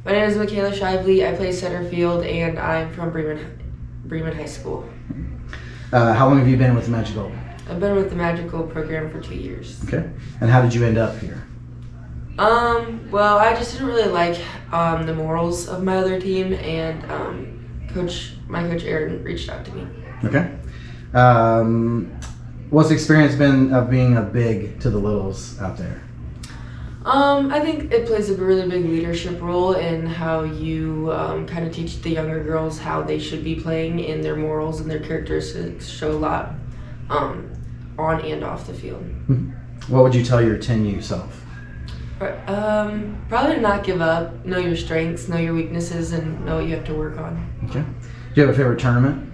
My name is Michaela Shiley. I play center field, and I'm from Bremen High School. How long have you been with the Magic Gold? I've been with the Magical program for 2 years. Okay. And how did you end up here? Well, I just didn't really like the morals of my other team, and my coach Aaron reached out to me. Okay. What's the experience been of being a big to the littles out there? I think it plays a really big leadership role in how you kind of teach the younger girls how they should be playing, and their morals and their characteristics show a lot on and off the field. What would you tell your 10U self? Probably to not give up, know your strengths, know your weaknesses, and know what you have to work on. Okay. Do you have a favorite tournament?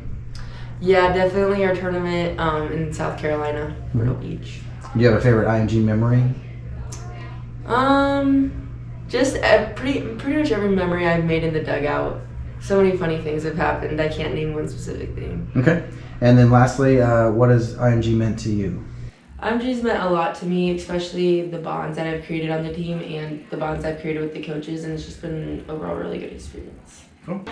Yeah, definitely our tournament in South Carolina, Myrtle Beach. Do you have a favorite IMG memory? Just pretty much every memory I've made in the dugout. So many funny things have happened. I can't name one specific thing. Okay. And then lastly, what has IMG meant to you? IMG's meant a lot to me, especially the bonds that I've created on the team and the bonds I've created with the coaches, and it's just been an overall really good experience. Cool.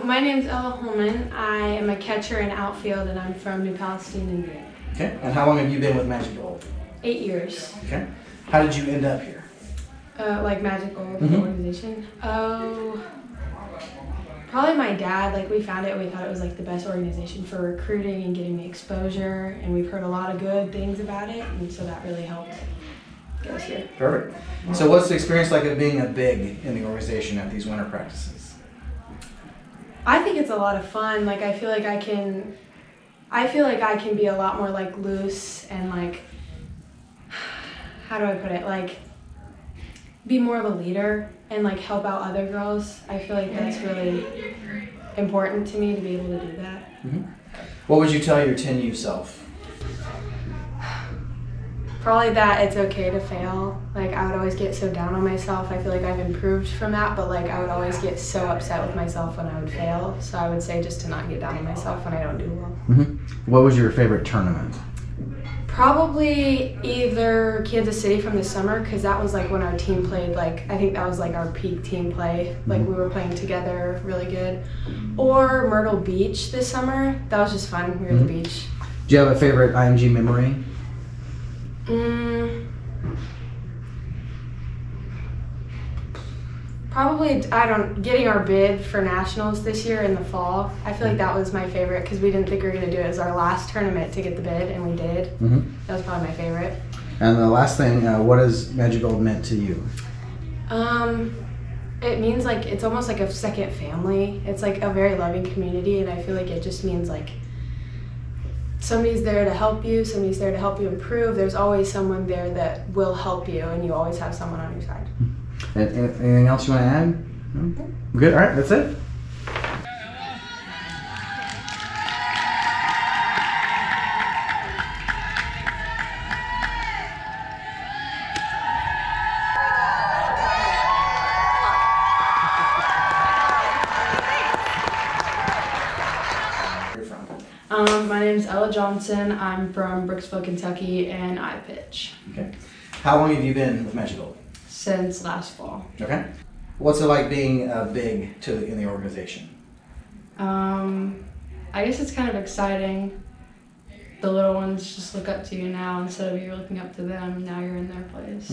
My name's Ella Holman. I am a catcher in outfield, and I'm from New Palestine, Indiana. Okay. And how long have you been with Magic Gold? 8 years. Okay. How did you end up here? Like Magic Gold, the organization. Oh, probably my dad. Like, we found it and we thought it was like the best organization for recruiting and getting the exposure, and we've heard a lot of good things about it, and so that really helped get us here. Perfect. So what's the experience like of being a big in the organization at these winter practices? I think it's a lot of fun. Like, I feel like I can be a lot more like loose and like, how do I put it? Like, be more of a leader and like help out other girls. I feel like that's really important to me to be able to do that. What would you tell your 10U self? Probably that it's okay to fail. Like, I would always get so down on myself. I feel like I've improved from that, but like I would always get so upset with myself when I would fail. So I would say just to not get down on myself when I don't do well. What was your favorite tournament? Probably either Kansas City from the summer, because that was like when our team played, like I think that was like our peak team play. Like, we were playing together really good. Or Myrtle Beach this summer. That was just fun. We were at the beach. Do you have a favorite IMG memory? Probably, getting our bid for nationals this year in the fall. I feel like that was my favorite because we didn't think we were going to do it as our last tournament to get the bid, and we did. That was probably my favorite. And the last thing, what has Magic Gold meant to you? It means like, it's almost like a second family. It's like a very loving community, and I feel like it just means like somebody's there to help you, somebody's there to help you improve. There's always someone there that will help you, and you always have someone on your side. Anything else you want to add? No? Good. All right, that's it. My name's Ella Johnson. I'm from Brooksville, Kentucky, and I pitch. Okay. How long have you been with Magic Gold? Since last fall. Okay. What's it like being big in the organization? I guess it's kind of exciting. The little ones just look up to you now instead of you looking up to them. Now you're in their place.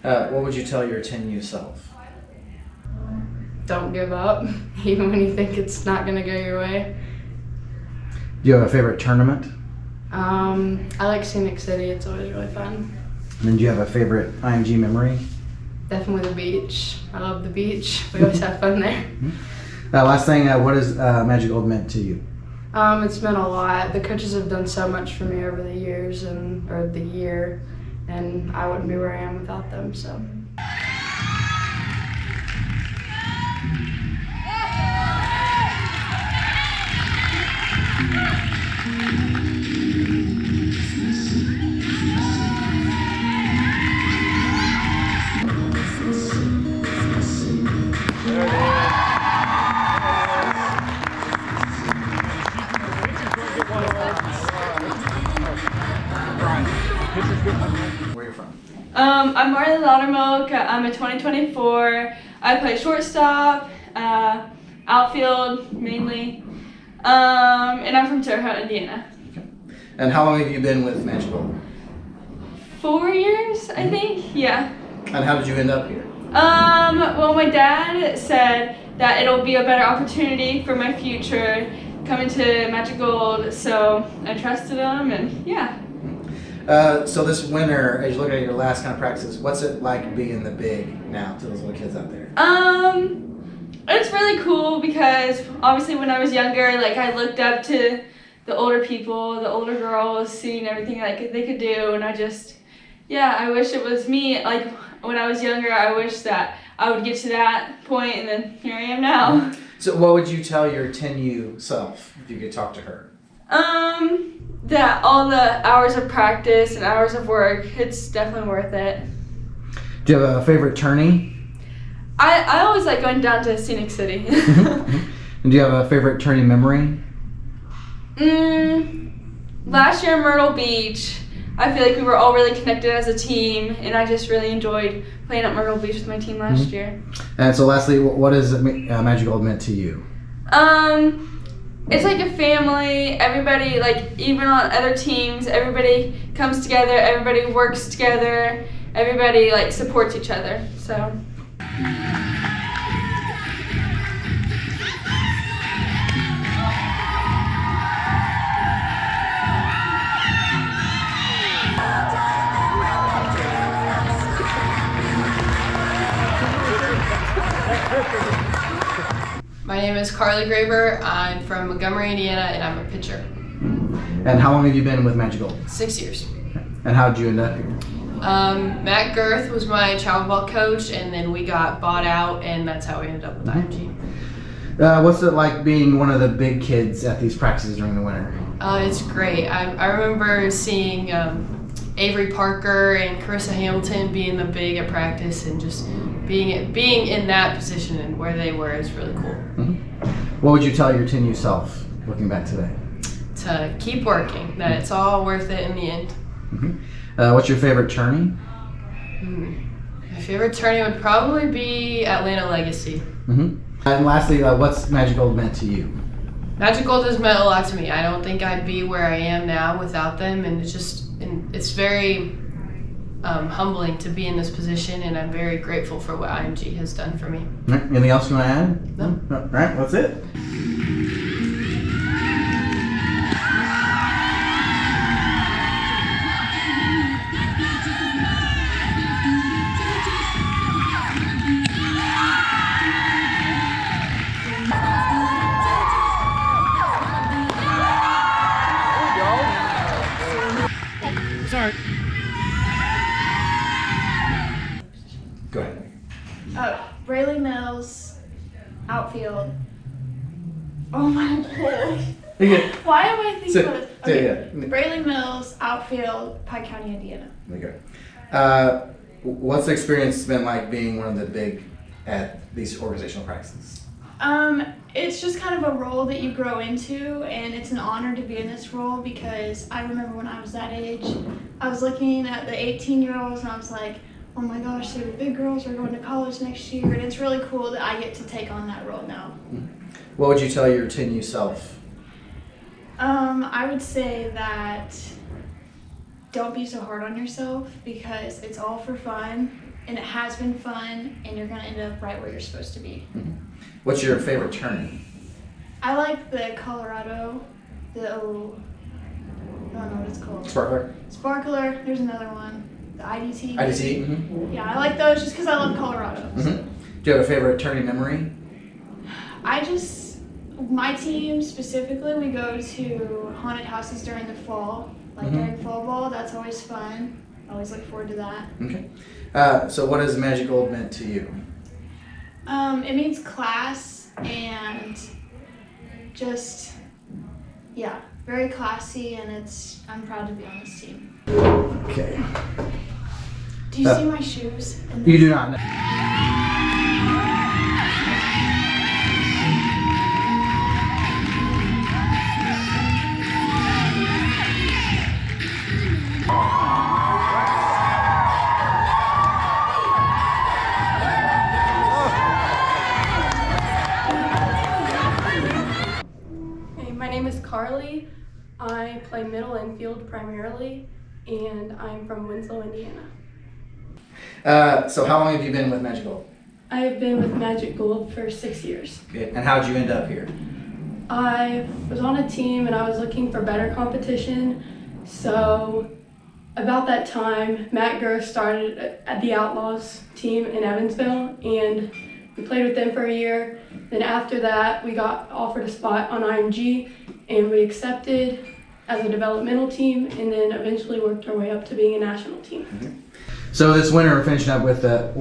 What would you tell your 10U self? Don't give up, even when you think it's not going to go your way. Do you have a favorite tournament? I like Scenic City. It's always really fun. And then do you have a favorite IMG memory? Definitely the beach. I love the beach. We always have fun there. Last thing, what has Magic Gold meant to you? It's meant a lot. The coaches have done so much for me over the years or the year, and I wouldn't be where I am without them. So. I'm Marley Loudermilk. I'm a 2024. I play shortstop, outfield mainly, and I'm from Terre Haute, Indiana. Okay. And how long have you been with Magical? 4 years, I think. Yeah. And how did you end up here? Well, my dad said that it'll be a better opportunity for my future coming to Magic Gold, so I trusted him, and yeah. So this winter, as you look at your last kind of practices, what's it like being the big now to those little kids out there? It's really cool because obviously when I was younger, like I looked up to the older people, the older girls, seeing everything like they could do, and I wish it was me. Like when I was younger, I wish that I would get to that point, and then here I am now. So what would you tell your 10U self if you could talk to her? That all the hours of practice and hours of work, it's definitely worth it. Do you have a favorite tourney? I always like going down to Scenic City. And do you have a favorite tourney memory? Last year in Myrtle Beach, I feel like we were all really connected as a team, and I just really enjoyed playing at Myrtle Beach with my team last year. And so lastly, what has Magic Gold meant to you? It's like a family. Everybody, like even on other teams, everybody comes together, everybody works together, everybody like supports each other. So. My name is Carly Graber. I'm from Montgomery, Indiana, and I'm a pitcher. And how long have you been with Magic Gold? 6 years. And how did you end up here? Matt Girth was my travel ball coach, and then we got bought out, and that's how we ended up with IMG. What's it like being one of the big kids at these practices during the winter? It's great. I remember seeing Avery Parker and Carissa Hamilton being the big at practice, and just being in that position and where they were is really cool. What would you tell your 10U self looking back today? To keep working, that it's all worth it in the end. What's your favorite tourney? My favorite tourney would probably be Atlanta Legacy. And lastly, what's Magic Gold meant to you? Magic Gold has meant a lot to me. I don't think I'd be where I am now without them, and it's very humbling to be in this position, and I'm very grateful for what IMG has done for me. Anything else you want to add? No. All right, that's it. Sorry. Go ahead. Brayy Mills, outfield. Oh my gosh. Why am I thinking about this? Okay. Brayy Mills, outfield, Pike County, Indiana. There you go. What's the experience been like being one of the big at these organizational practices? It's just kind of a role that you grow into, and it's an honor to be in this role because I remember when I was that age, I was looking at the 18-year-olds and I was like, oh my gosh, they're the big girls, are going to college next year, and it's really cool that I get to take on that role now. What would you tell your 10U self? I would say that don't be so hard on yourself because it's all for fun, and it has been fun, and you're going to end up right where you're supposed to be. What's your favorite tourney? I like the Colorado, I don't know what it's called. Sparkler? Sparkler, there's another one. The IDT. IDT? Yeah, I like those just because I love Colorado. So. Do you have a favorite tourney memory? My team specifically, we go to haunted houses during the fall, like during fall ball. That's always fun. I always look forward to that. Okay. So what has Magic Gold meant to you? It means class and just, yeah, very classy, and I'm proud to be on this team. Okay. Do you see my shoes? You do not know. Carly. I play middle infield primarily, and I'm from Winslow, Indiana. So how long have you been with Magic Gold? I have been with Magic Gold for 6 years. Okay. And how'd you end up here? I was on a team and I was looking for better competition. So about that time, Matt Gurr started at the Outlaws team in Evansville, and we played with them for a year. Then after that, we got offered a spot on IMG, and we accepted as a developmental team, and then eventually worked our way up to being a national team. Mm-hmm. So this winter, we're finishing up with the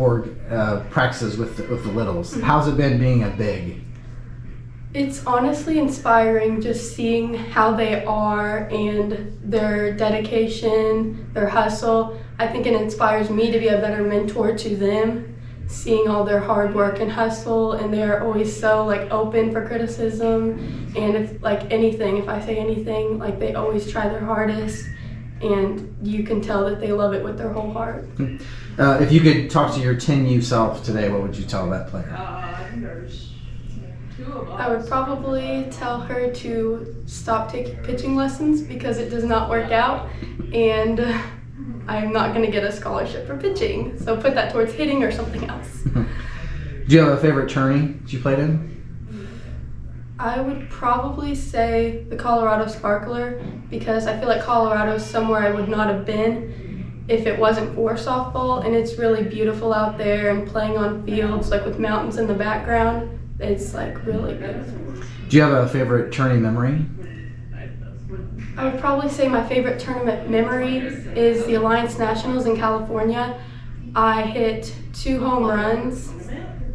practices with the littles. Mm-hmm. How's it been being a big? It's honestly inspiring just seeing how they are and their dedication, their hustle. I think it inspires me to be a better mentor to them, seeing all their hard work and hustle, and they're always so like open for criticism, and if I say anything, like they always try their hardest, and you can tell that they love it with their whole heart. If you could talk to your 10U self today, what would you tell that player? I would probably tell her to stop taking pitching lessons because it does not work out, and I'm not going to get a scholarship for pitching, so put that towards hitting or something else. Do you have a favorite tourney that you played in? I would probably say the Colorado Sparkler, because I feel like Colorado is somewhere I would not have been if it wasn't for softball, and it's really beautiful out there, and playing on fields like with mountains in the background, it's like really beautiful. Do you have a favorite tourney memory? I would probably say my favorite tournament memory is the Alliance Nationals in California. I hit 2 home runs,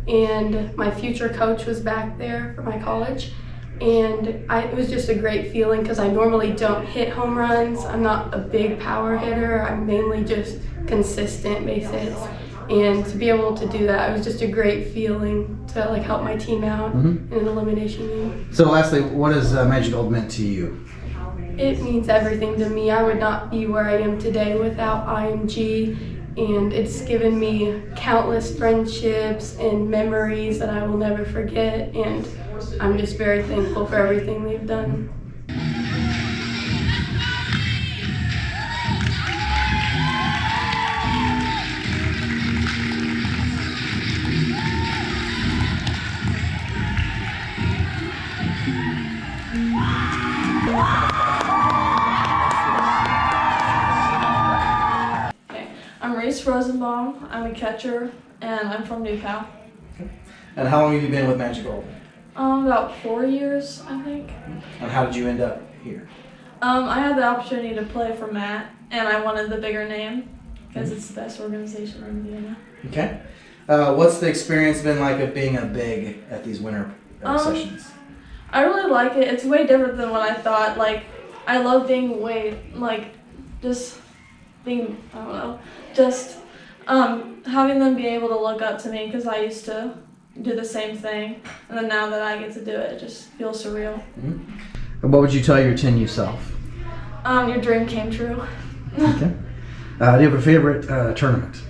and my future coach was back there for my college, and it was just a great feeling because I normally don't hit home runs. I'm not a big power hitter. I'm mainly just consistent base hits, and to be able to do that, it was just a great feeling to like help my team out in an elimination game. So lastly, what has Magic Gold meant to you? It means everything to me. I would not be where I am today without IMG, and it's given me countless friendships and memories that I will never forget, and I'm just very thankful for everything they've done. I'm Rei Rosenbaum. I'm a catcher, and I'm from New Cal. And how long have you been with Magic Gold? About 4 years, I think. And how did you end up here? I had the opportunity to play for Matt, and I wanted the bigger name because it's the best organization in Indiana. Okay. What's the experience been like of being a big at these winter sessions? I really like it. It's way different than what I thought. Like, I love being having them be able to look up to me because I used to do the same thing, and then now that I get to do it, it just feels surreal. Mm-hmm. What would you tell your 10U self? Your dream came true. Okay. Do you have a favorite tournament?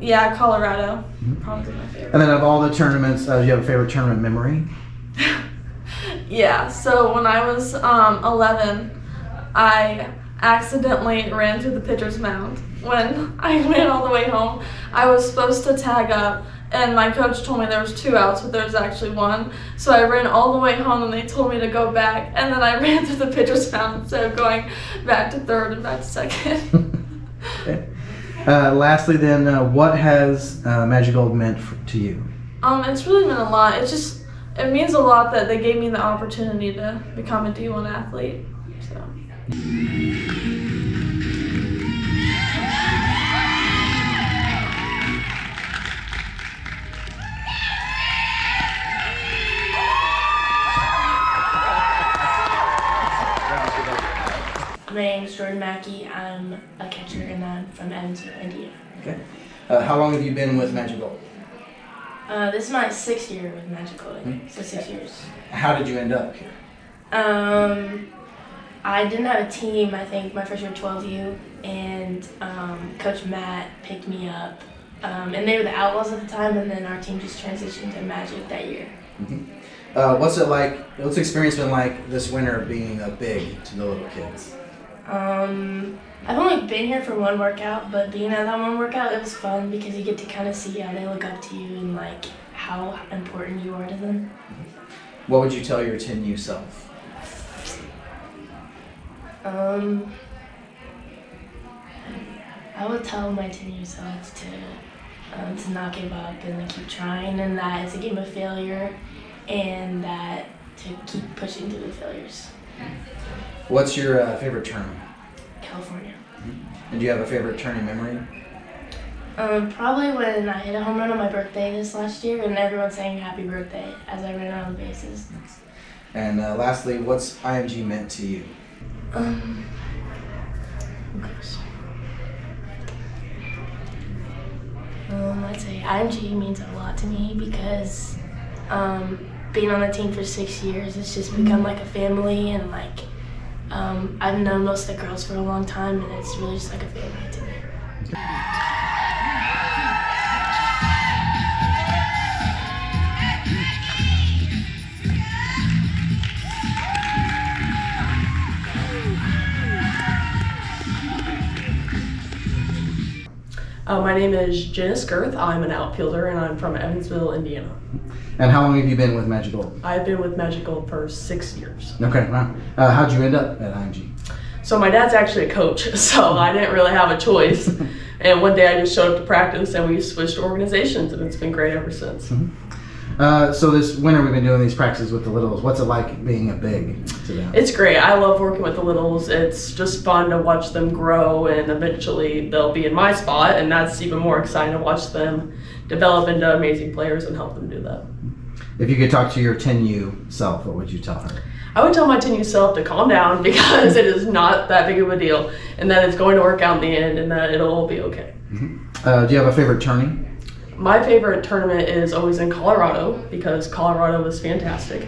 Yeah, Colorado. Probably my favorite. And then of all the tournaments, do you have a favorite tournament memory? Yeah, so when I was 11, I accidentally ran through the pitcher's mound. When I ran all the way home, I was supposed to tag up, and my coach told me there was 2 outs, but there was actually 1. So I ran all the way home, and they told me to go back, and then I ran through the pitcher's mound instead of going back to third and back to second. Okay. Lastly then, what has Magic Gold meant to you? It's really meant a lot. It means a lot that they gave me the opportunity to become a D1 athlete. So. My name is Jordan Mackey. I'm a catcher and I'm from Evansville, Indiana. Okay. How long have you been with Magic Gold? This is my 6th year with Magic Gold, so 6 years. How did you end up here? I didn't have a team, I think, my first year at 12U, and Coach Matt picked me up and they were the Outlaws at the time, and then our team just transitioned to Magic that year. What's it like? What's the experience been like this winter being a big to the little kids? I've only been here for one workout, but being at that one workout, it was fun because you get to kind of see how they look up to you and like how important you are to them. What would you tell your 10U self? I would tell my 10-year self to not give up and to keep trying, and that it's a game of failure, and that to keep pushing through the failures. What's your favorite tournament? California. And do you have a favorite tourney memory? Probably when I hit a home run on my birthday this last year, and everyone sang happy birthday as I ran around the bases. And lastly, what's IMG meant to you? I'd say IMG means a lot to me because being on the team for 6 years, it's just become like a family, and like I've known most of the girls for a long time, and it's really just like a family to me. My name is Jenna Skirth. I'm an outfielder, and I'm from Evansville, Indiana. And how long have you been with Magic Gold? I've been with Magic Gold for 6 years. Okay, wow. How'd you end up at IMG? So my dad's actually a coach, so I didn't really have a choice. And one day I just showed up to practice, and we switched organizations, and it's been great ever since. So this winter we've been doing these practices with the littles. What's it like being a big to them? It's great. I love working with the littles. It's just fun to watch them grow, and eventually they'll be in my spot, and that's even more exciting to watch them develop into amazing players and help them do that. If you could talk to your 10U self, what would you tell her? I would tell my 10U self to calm down because it is not that big of a deal, and that it's going to work out in the end, and that it'll all be okay. Do you have a favorite tourney? My favorite tournament is always in Colorado because Colorado is fantastic,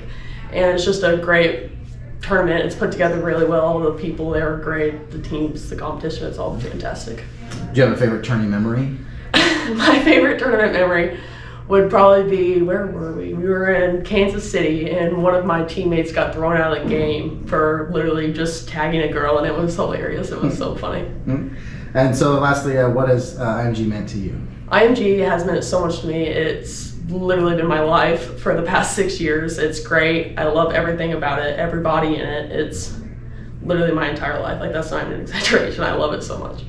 and it's just a great tournament. It's put together really well. The people there are great. The teams, the competition, it's all fantastic. Do you have a favorite tourney memory? My favorite tournament memory would probably be, where were we? We were in Kansas City, and one of my teammates got thrown out of the game for literally just tagging a girl, and it was hilarious. It was so funny. And so lastly, what has IMG meant to you? IMG has meant so much to me. It's literally been my life for the past 6 years. It's great. I love everything about it, everybody in it. It's literally my entire life. Like, that's not even an exaggeration. I love it so much.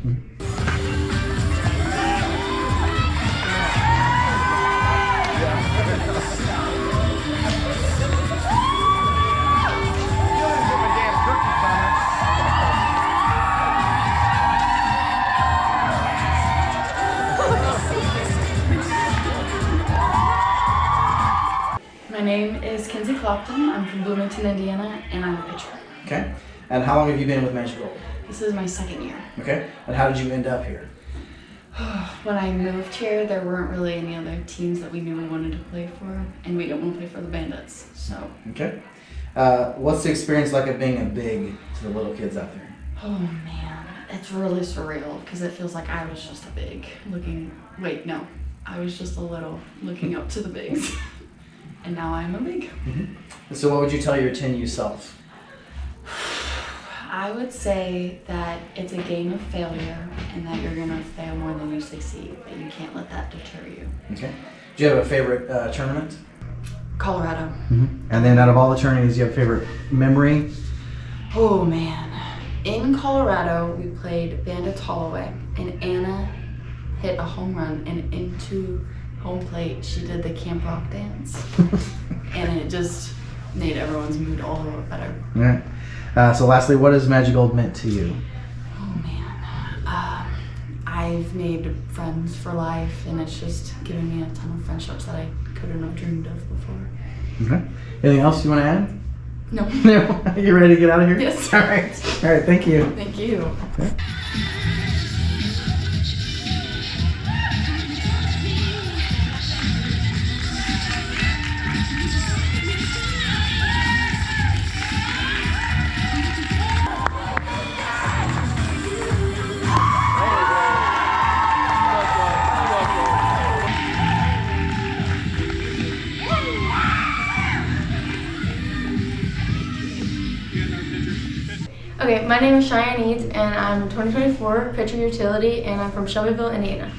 My name is Kenzie Thompson. I'm from Bloomington, Indiana, and I'm a pitcher. Okay. And how long have you been with Magic Gold? This is my 2nd year. Okay. And how did you end up here? When I moved here, there weren't really any other teams that we knew we wanted to play for, and we didn't want to play for the Bandits, so. Okay. What's the experience like of being a big to the little kids out there? Oh man, it's really surreal because it feels like I was just a big I was just a little looking up to the bigs. And now I'm a big. So what would you tell your 10U self? I would say that it's a game of failure and that you're going to fail more than you succeed, but you can't let that deter you. Okay. Do you have a favorite tournament? Colorado. And then out of all the tourneys, do you have a favorite memory? Oh man. In Colorado, we played Bandits Holloway, and Anna hit a home run, and into home plate, she did the Camp Rock dance. And it just made everyone's mood all the better. All right. So lastly, what has Magic Gold meant to you? Oh man. I've made friends for life, and it's just given me a ton of friendships that I couldn't have dreamed of before. Okay. Anything else you want to add? No. No? You ready to get out of here? Yes. All right. All right. Thank you. Thank you. Okay. Okay, my name is Cheyenne Piter, and I'm a 2024 pitcher utility, and I'm from Shelbyville, Indiana.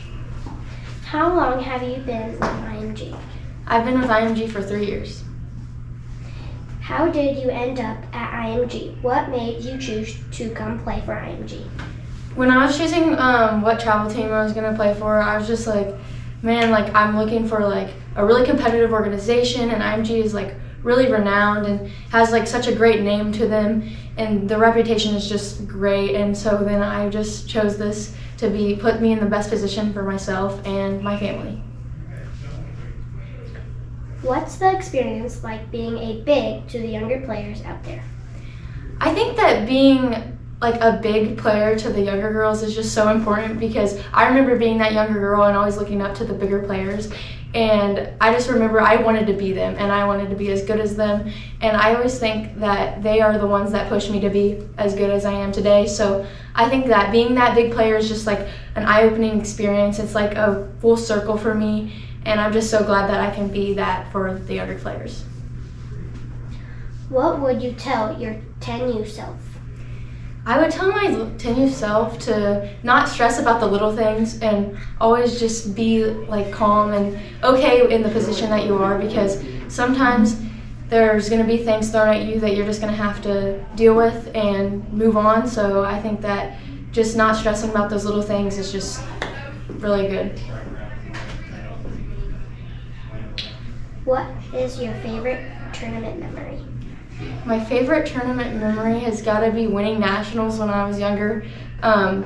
How long have you been with IMG? I've been with IMG for 3 years. How did you end up at IMG? What made you choose to come play for IMG? When I was choosing what travel team I was gonna play for, I was just like, man, like I'm looking for like a really competitive organization, and IMG is like really renowned and has like such a great name to them, and the reputation is just great. And so then I just chose this to put me in the best position for myself and my family. What's the experience like being a big to the younger players out there? I think that being like a big player to the younger girls is just so important, because I remember being that younger girl and always looking up to the bigger players, and I just remember I wanted to be them and I wanted to be as good as them, and I always think that they are the ones that pushed me to be as good as I am today. So I think that being that big player is just like an eye-opening experience. It's like a full circle for me, and I'm just so glad that I can be that for the younger players. What would you tell your 10U self? I would tell my 10U self to not stress about the little things and always just be like calm and okay in the position that you are, because sometimes there's going to be things thrown at you that you're just going to have to deal with and move on. So I think that just not stressing about those little things is just really good. What is your favorite tournament memory? My favorite tournament memory has got to be winning nationals when I was younger.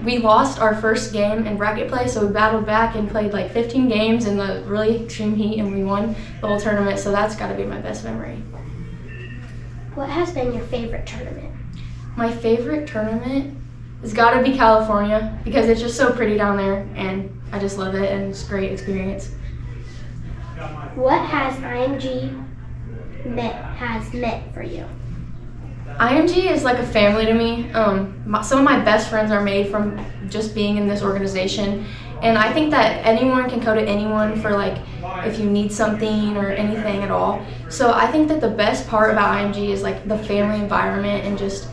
We lost our first game in bracket play, so we battled back and played like 15 games in the really extreme heat, and we won the whole tournament, so that's got to be my best memory. What has been your favorite tournament? My favorite tournament has got to be California, because it's just so pretty down there, and I just love it, and it's a great experience. What has IMG meant for you? IMG is like a family to me. Some of my best friends are made from just being in this organization, and I think that anyone can go to anyone for like if you need something or anything at all. So I think that the best part about IMG is like the family environment and just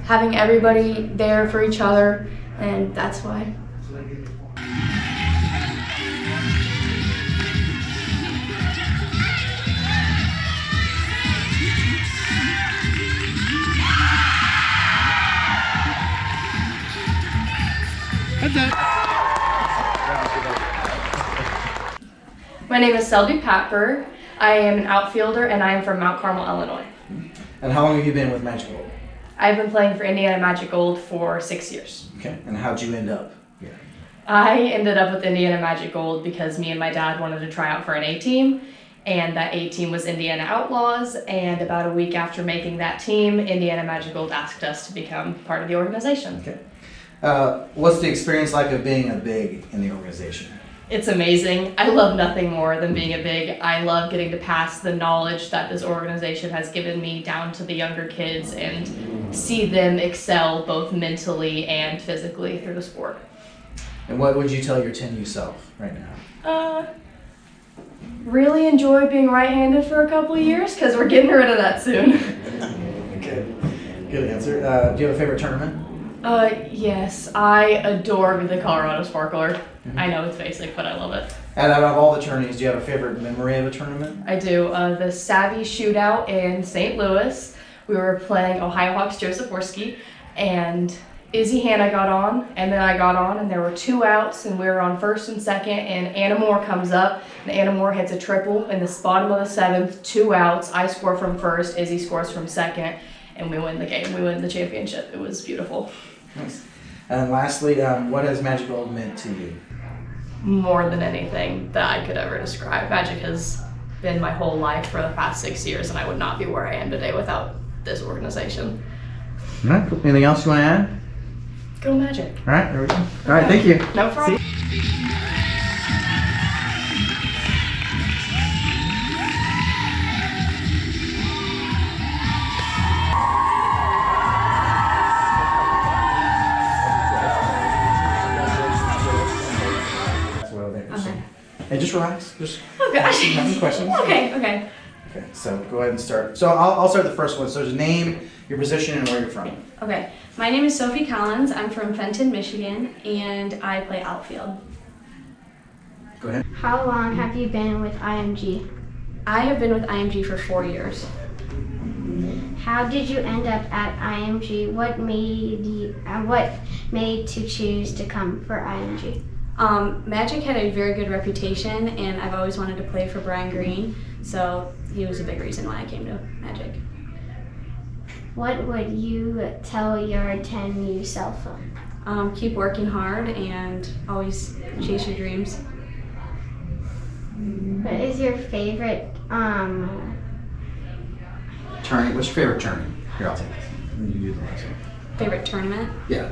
having everybody there for each other, and that's why. My name is Selby Paper. I am an outfielder, and I am from Mount Carmel, Illinois. And how long have you been with Magic Gold? I've been playing for Indiana Magic Gold for 6 years. Okay, and how'd you end up here? I ended up with Indiana Magic Gold because me and my dad wanted to try out for an A team, and that A team was Indiana Outlaws, and about a week after making that team, Indiana Magic Gold asked us to become part of the organization. Okay. What's the experience like of being a big in the organization? It's amazing. I love nothing more than being a big. I love getting to pass the knowledge that this organization has given me down to the younger kids and see them excel both mentally and physically through the sport. And what would you tell your 10U self right now? Really enjoy being right-handed for a couple of years because we're getting rid of that soon. Okay, good answer. Do you have a favorite tournament? Yes, I adore the Colorado Sparkler. Mm-hmm. I know it's basic, but I love it. And out of all the tourneys, do you have a favorite memory of a tournament? I do. The Savvy Shootout in St. Louis. We were playing Ohio Hawks Joseph Worski, and Izzy Hanna got on, and then I got on, and there were 2 outs, and we were on first and second, and Anna Moore comes up, and Anna Moore hits a triple in the bottom of the 7th, 2 outs. I score from first, Izzy scores from second, and we win the game. We win the championship. It was beautiful. Nice. And lastly, what has Magic Gold meant to you? More than anything that I could ever describe. Magic has been my whole life for the past 6 years, and I would not be where I am today without this organization. All right. Anything else you want to add? Go Magic. All right. There we go. All right. Thank you. No problem. Hey, just relax. Just oh gosh. Have any questions? Okay. Okay, so go ahead and start. So I'll start the first one. So just name, your position, and where you're from. Okay. My name is Sophie Collins. I'm from Fenton, Michigan, and I play outfield. Go ahead. How long have you been with IMG? I have been with IMG for 4 years. How did you end up at IMG? What made to choose to come for IMG? Magic had a very good reputation, and I've always wanted to play for Brian Green, so he was a big reason why I came to Magic. What would you tell your 10U self? Keep working hard and always chase your dreams. What is your favorite Tourney. What's your favorite tourney? Here, I'll take this. You do the last one. Favorite tournament? Yeah.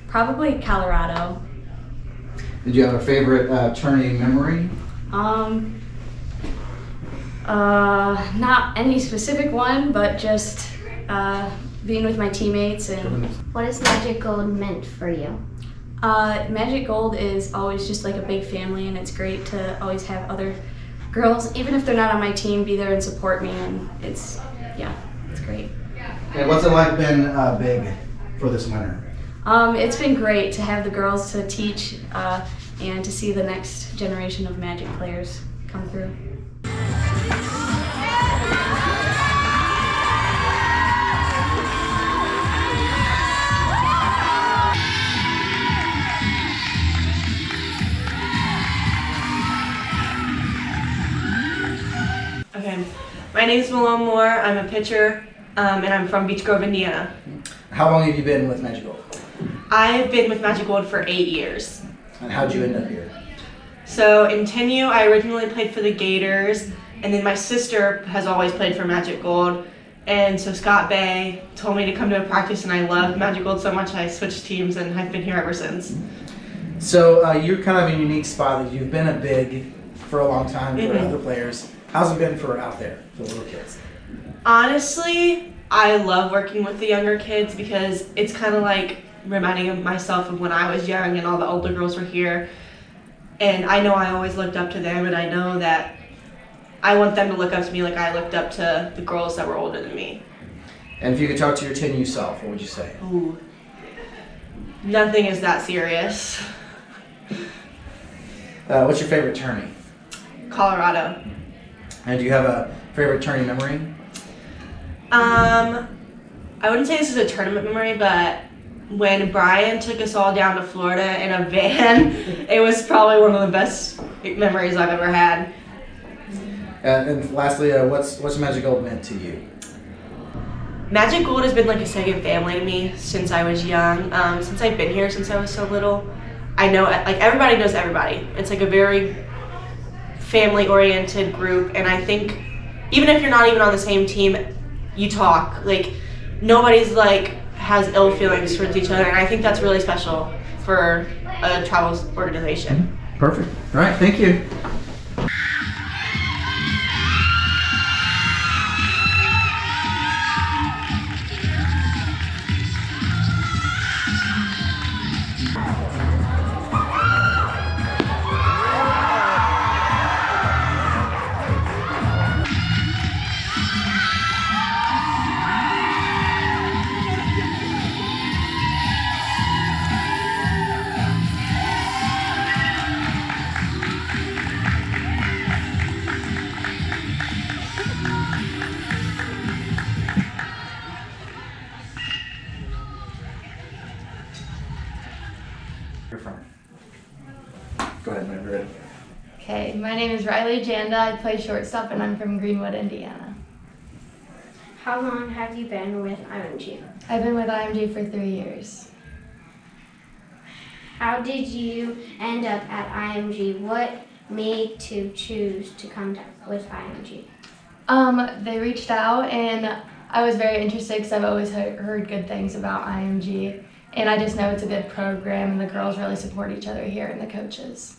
Probably Colorado. Did you have a favorite tourney memory? Not any specific one, but just being with my teammates and. What has Magic Gold meant for you? Magic Gold is always just like a big family, and it's great to always have other girls, even if they're not on my team, be there and support me, and it's great. And what's it like been big for this winter? It's been great to have the girls to teach and to see the next generation of Magic players come through. Okay, my name is Malone Moore. I'm a pitcher, and I'm from Beech Grove, Indiana. How long have you been with Magic Gold? I've been with Magic Gold for 8 years. And how'd you end up here? So in 10U, I originally played for the Gators, and then my sister has always played for Magic Gold. And so Scott Bay told me to come to a practice, and I loved Magic Gold so much I switched teams, and I've been here ever since. So you're kind of in a unique spot that you've been a big for a long time for Mhm. other players. How's it been for out there, for little kids? Honestly, I love working with the younger kids because it's kind of like reminding myself of when I was young and all the older girls were here. And I know I always looked up to them, and I know that I want them to look up to me like I looked up to the girls that were older than me. And if you could talk to your 10U self, what would you say? Ooh. Nothing is that serious. What's your favorite tourney? Colorado. And do you have a favorite tourney memory? I wouldn't say this is a tournament memory, but when Brian took us all down to Florida in a van, it was probably one of the best memories I've ever had. And lastly, what's Magic Gold meant to you? Magic Gold has been like a second family to me since I was young. Since I've been here since I was so little, I know like everybody knows everybody. It's like a very family-oriented group, and I think even if you're not even on the same team, you talk. Like nobody's like has ill feelings towards each other, and I think that's really special for a travel organization. Perfect. All right, thank you. Go ahead, whenever you're ready. Okay, my name is Janda. I play shortstop and I'm from Greenwood, Indiana. How long have you been with IMG? I've been with IMG for 3 years. How did you end up at IMG? What made to choose to come with IMG? They reached out and I was very interested because I've always heard good things about IMG. And I just know it's a good program and the girls really support each other here and the coaches.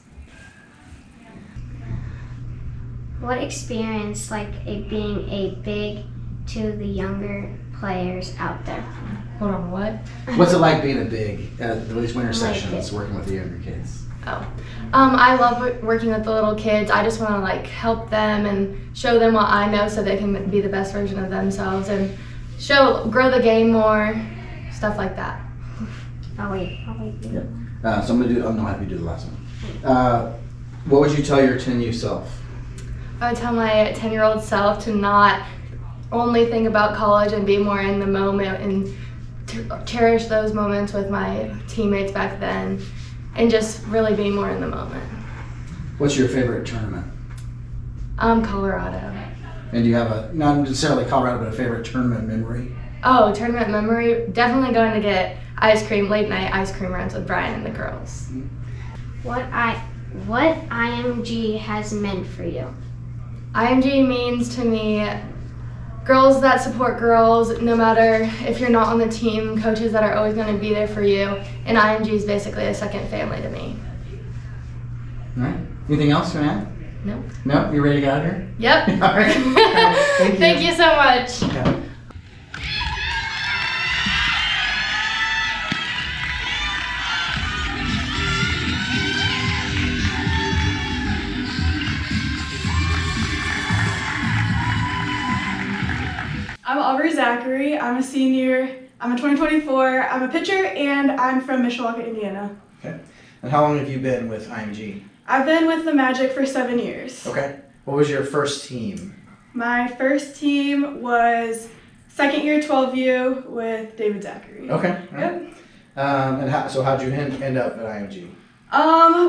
What experience being a big to the younger players out there? Hold on, what? What's it like being a big at these winter Like sessions, it. working with the younger kids? I love working with the little kids. I just want to help them and show them what I know so they can be the best version of themselves and grow the game more, stuff like that. Oh wait. So I'm gonna do. I'm not happy to do the last one. What would you tell your 10U self? I would tell my 10-year-old self to not only think about college and be more in the moment and to cherish those moments with my teammates back then and just really be more in the moment. What's your favorite tournament? Colorado. And do you have not necessarily Colorado, but a favorite tournament memory? Oh, tournament memory, definitely going to get late night ice cream runs with Brian and the girls. What IMG has meant for you? IMG means to me girls that support girls, no matter if you're not on the team, coaches that are always going to be there for you, and IMG is basically a second family to me. All right. Anything else you want to add? No. No? You ready to get out of here? Yep. All right. All right. Thank you. Thank you so much. Okay. I'm Zachary. I'm a senior. I'm a 2024. I'm a pitcher, and I'm from Mishawaka, Indiana. Okay. And how long have you been with IMG? I've been with the Magic for 7 years. Okay. What was your first team? My first team was second year 12U with David Zachary. Okay. All right. Yep. So how'd you end up at IMG?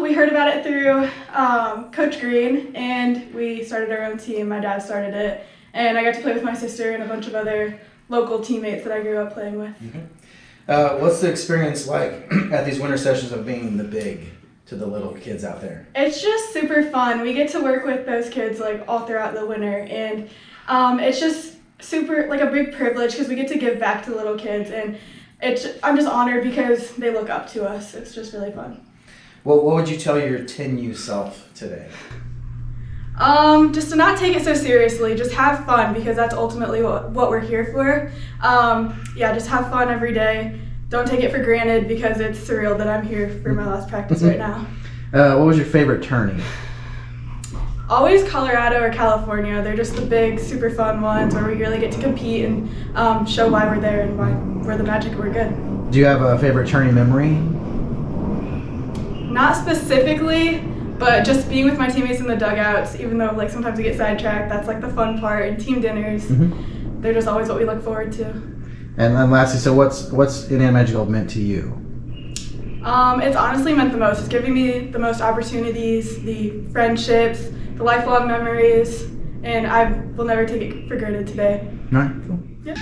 We heard about it through Coach Green, and we started our own team. My dad started it, and I got to play with my sister and a bunch of other local teammates that I grew up playing with. Okay. What's the experience like at these winter sessions of being the big to the little kids out there? It's just super fun. We get to work with those kids like all throughout the winter, and it's just super like a big privilege because we get to give back to little kids, and I'm just honored because they look up to us. It's just really fun. What would you tell your 10U self today? Just to not take it so seriously, just have fun because that's ultimately what we're here for. Just have fun every day. Don't take it for granted because it's surreal that I'm here for my last practice right now. What was your favorite tourney? Always Colorado or California. They're just the big, super fun ones where we really get to compete and show why we're there and why we're the Magic and we're good. Do you have a favorite tourney memory? Not specifically, but just being with my teammates in the dugouts, even though like sometimes we get sidetracked, that's like the fun part. And team dinners, they're just always what we look forward to. And then lastly, so what's Indiana Magic Gold meant to you? It's honestly meant the most. It's giving me the most opportunities, the friendships, the lifelong memories, and I will never take it for granted today. All right, cool. Yep.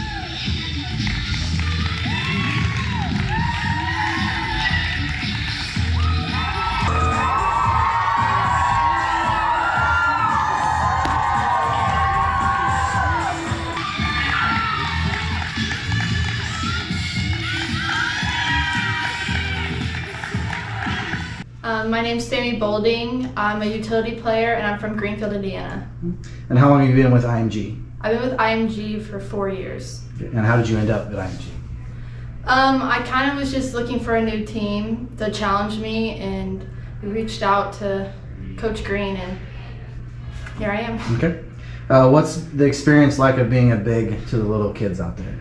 My name's Sammy Bolding. I'm a utility player and I'm from Greenfield, Indiana. And how long have you been with IMG? I've been with IMG for 4 years. And how did you end up at IMG? I kind of was just looking for a new team to challenge me, and we reached out to Coach Green, and here I am. Okay. What's the experience like of being a big to the little kids out there?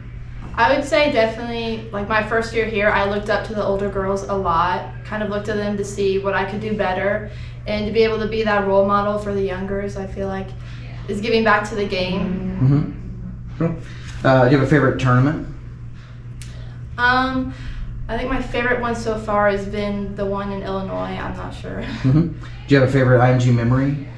I would say definitely, like my first year here, I looked up to the older girls a lot, kind of looked to them to see what I could do better, and to be able to be that role model for the youngers, I feel like is giving back to the game. Cool. Do you have a favorite tournament? I think my favorite one so far has been the one in Illinois. I'm not sure. Do you have a favorite IMG memory?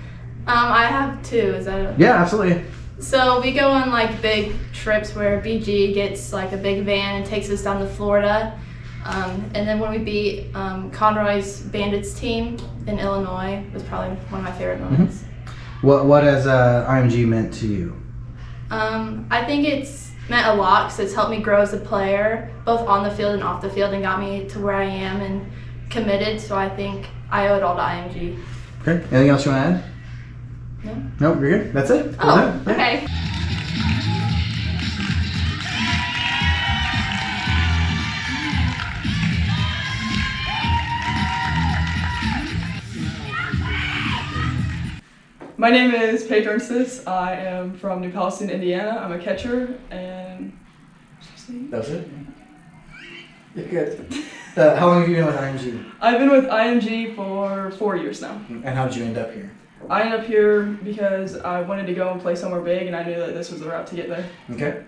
I have two. Is that okay? Yeah, absolutely. So we go on like big trips where BG gets like a big van and takes us down to Florida. And then when we beat Conroy's Bandits team in Illinois was probably one of my favorite moments. What has IMG meant to you? I think it's meant a lot because it's helped me grow as a player, both on the field and off the field, and got me to where I am and committed. So I think I owe it all to IMG. Okay. Anything else you want to add? No. No, you're good. That's it. Oh, okay. My name is Paige Ernst. I am from New Palestine, Indiana. I'm a catcher, and that was it. You're good. How long have you been with IMG? I've been with IMG for 4 years now. And how did you end up here? I ended up here because I wanted to go and play somewhere big, and I knew that this was the route to get there. Okay.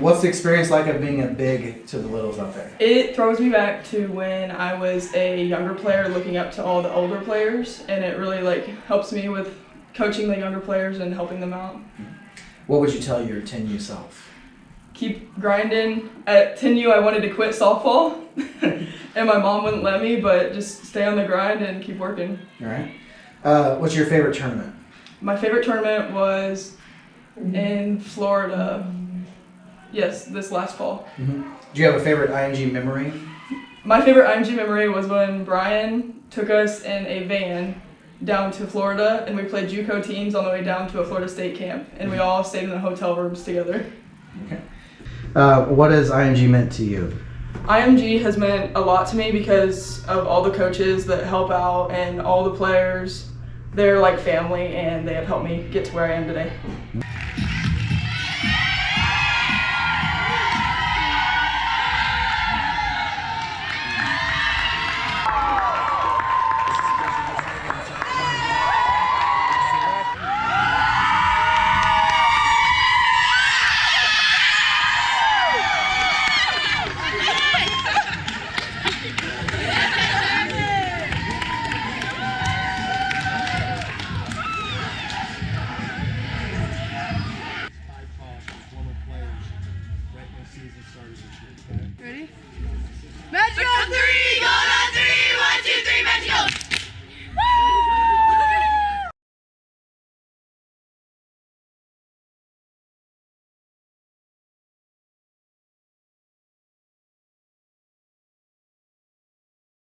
What's the experience like of being a big to the littles out there? It throws me back to when I was a younger player looking up to all the older players, and it really like helps me with coaching the younger players and helping them out. What would you tell your 10U self? Keep grinding. At 10U, I wanted to quit softball, and my mom wouldn't let me, but just stay on the grind and keep working. All right. What's your favorite tournament? My favorite tournament was in Florida. Yes, this last fall. Mm-hmm. Do you have a favorite IMG memory? My favorite IMG memory was when Brian took us in a van down to Florida, and we played JUCO teams on the way down to a Florida State camp, and we all stayed in the hotel rooms together. Okay. What has IMG meant to you? IMG has meant a lot to me because of all the coaches that help out and all the players. They're like family, and they have helped me get to where I am today.